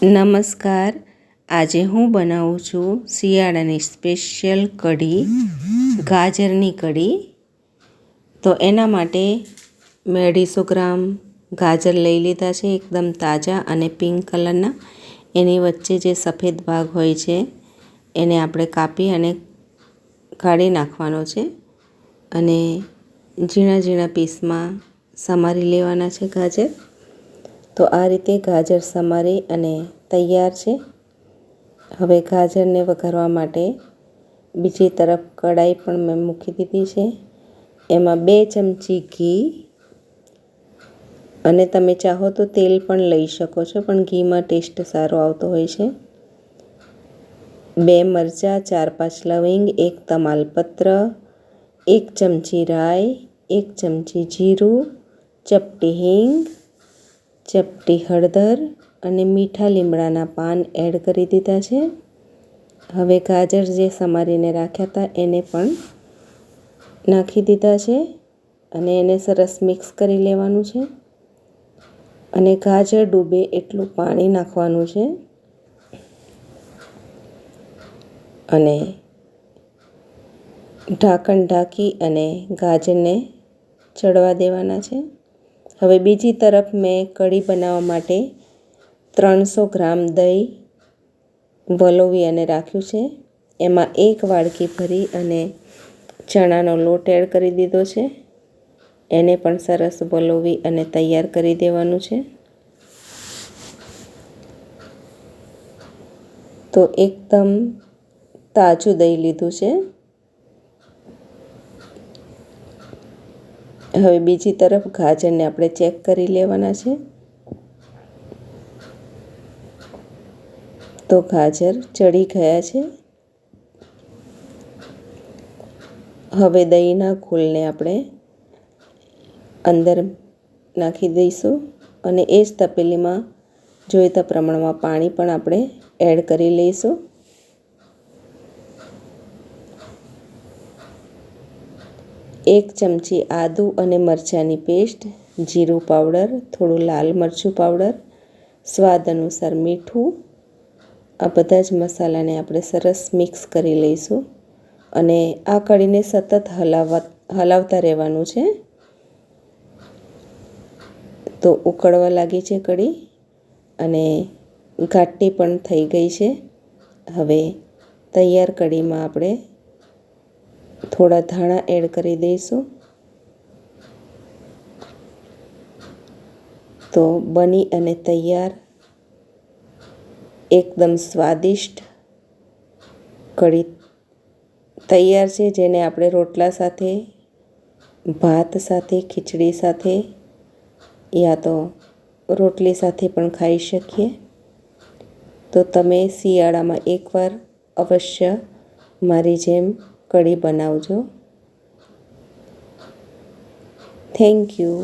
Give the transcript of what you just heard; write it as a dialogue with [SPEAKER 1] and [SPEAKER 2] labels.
[SPEAKER 1] નમસ્કાર. આજે હું બનાવું છું શિયાળાની સ્પેશિયલ કઢી, ગાજરની કઢી. તો એના માટે મેં 250 ગ્રામ ગાજર લઈ લીધા છે, એકદમ તાજા અને પિંક કલરના. એની વચ્ચે જે સફેદ ભાગ હોય છે એને આપણે કાપી અને કાઢી નાખવાનો છે અને ઝીણા ઝીણા પીસમાં સમારી લેવાના છે ગાજર. તો આ રીતે ગાજર સમારી અને તૈયાર છે. હવે ગાજરને વઘારવા માટે બીજી તરફ કઢાઈ પણ મેં મૂકી દીધી છે. એમાં 2 ચમચી ઘી, અને તમે ચાહો તો તેલ પણ લઈ શકો છો, પણ ઘીમાં ટેસ્ટ સારો આવતો હોય છે. 2 મરચાં, 4-5 લવિંગ, 1 તમાલપત્ર, 1 ચમચી રાઈ, 1 ચમચી જીરું, ચપટી હિંગ, ચપટી હળદર અને મીઠા લીમડાના પાન એડ કરી દીધા છે. હવે ગાજર જે સમારીને રાખ્યા હતા એને પણ નાખી દીધા છે અને એને સરસ મિક્સ કરી લેવાનું છે. અને ગાજર ડૂબે એટલું પાણી નાખવાનું છે અને ઢાંકણ ઢાંકી અને ગાજરને ચડવા દેવાના છે. હવે બીજી તરફ મેં કઢી બનાવવા માટે 300 ગ્રામ દહીં વલોવી અને રાખ્યું છે. એમાં 1 વાડકી ભરી અને ચણાનો લોટ એડ કરી દીધો છે. એને પણ સરસ વલોવી અને તૈયાર કરી દેવાનું છે. તો એકદમ તાજું દહીં લીધું છે. હવે બીજી તરફ ગાજરને આપણે ચેક કરી લેવાના છે. તો ગાજર ચડી ગયા છે. હવે દહીંના ઘોલને આપણે અંદર નાખી દઈશું અને એ જ તપેલીમાં જોઈતા પ્રમાણમાં પાણી પણ આપણે એડ કરી લઈશું. એક ચમચી આદું અને મરચાંની પેસ્ટ, જીરું પાવડર, થોડું લાલ મરચું પાવડર, સ્વાદ અનુસાર મીઠું. આ બધા જ મસાલાને આપણે સરસ મિક્સ કરી લઈશું અને આ કઢીને સતત હલાવતા રહેવાનું છે. તો ઉકળવા લાગી છે કઢી અને ઘાટી પણ થઈ ગઈ છે. હવે તૈયાર કઢીમાં આપણે થોડા ધાણા એડ કરી દઈશું. તો બની અને તૈયાર એકદમ સ્વાદિષ્ટ કઢી તૈયાર છે, જેને આપણે રોટલા સાથે, ભાત સાથે, ખીચડી સાથે યા તો રોટલી સાથે પણ ખાઈ શકીએ. તો તમે શિયાળામાં એકવાર અવશ્ય મારી જેમ કઢી બનાવજો. Thank you.